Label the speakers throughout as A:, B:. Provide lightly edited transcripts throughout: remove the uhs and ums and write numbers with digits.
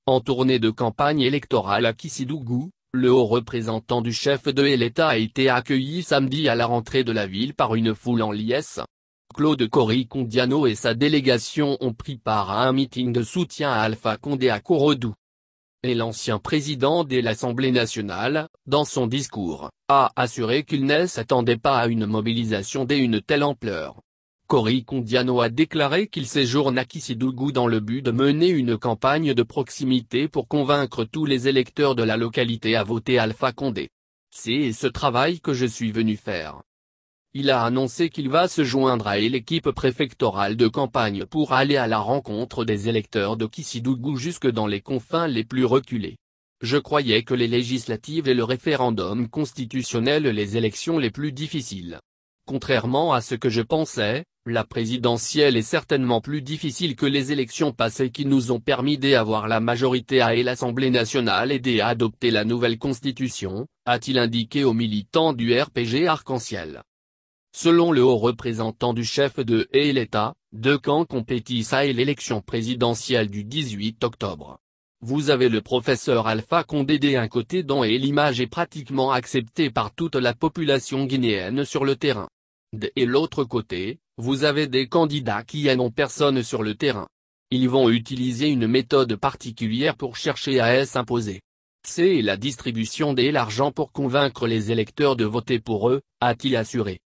A: En tournée de campagne électorale à Kissidougou, le haut représentant du chef de l'État a été accueilli samedi à la rentrée de la ville par une foule en liesse. Claude Kory-Kondiano et sa délégation ont pris part à un meeting de soutien à Alpha Condé à Korodou. Et l'ancien président de l'Assemblée nationale, dans son discours, a assuré qu'il ne s'attendait pas à une mobilisation d'une telle ampleur. Kory-Kondiano a déclaré qu'il séjourne à Kissidougou dans le but de mener une campagne de proximité pour convaincre tous les électeurs de la localité à voter Alpha Condé. C'est ce travail que je suis venu faire. Il a annoncé qu'il va se joindre à l'équipe préfectorale de campagne pour aller à la rencontre des électeurs de Kissidougou jusque dans les confins les plus reculés. Je croyais que les législatives et le référendum constitutionnel les élections les plus difficiles. Contrairement à ce que je pensais, la présidentielle est certainement plus difficile que les élections passées qui nous ont permis d'avoir la majorité à l'Assemblée nationale et d'adopter la nouvelle constitution, a-t-il indiqué aux militants du RPG Arc-en-Ciel. Selon le haut représentant du chef de l'État, deux camps compétissent à l'élection présidentielle du 18 octobre. Vous avez le professeur Alpha Condé d'un côté dont l'image est pratiquement acceptée par toute la population guinéenne sur le terrain. De l'autre côté, vous avez des candidats qui n'ont personne sur le terrain. Ils vont utiliser une méthode particulière pour chercher à s'imposer. C'est la distribution de l'argent pour convaincre les électeurs de voter pour eux, a-t-il assuré.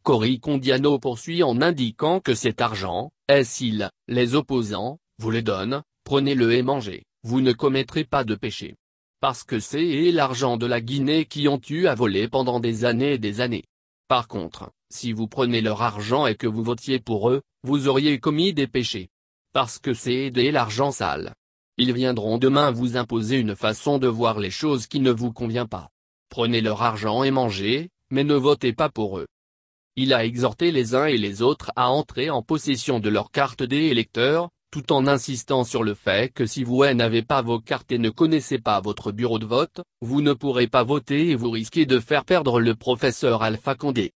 A: Kory-Kondiano poursuit en indiquant que cet argent, s'ils, les opposants, vous le donnent, prenez-le et mangez, vous ne commettrez pas de péché. Parce que c'est l'argent de la Guinée qui ont eu à voler pendant des années et des années. Par contre, si vous prenez leur argent et que vous votiez pour eux, vous auriez commis des péchés. Parce que c'est de l'argent sale. Ils viendront demain vous imposer une façon de voir les choses qui ne vous convient pas. Prenez leur argent et mangez, mais ne votez pas pour eux. Il a exhorté les uns et les autres à entrer en possession de leur carte d'électeur, tout en insistant sur le fait que si vous n'avez pas vos cartes et ne connaissez pas votre bureau de vote, vous ne pourrez pas voter et vous risquez de faire perdre le professeur Alpha Condé.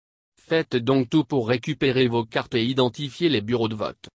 A: Faites donc tout pour récupérer vos cartes et identifier les bureaux de vote.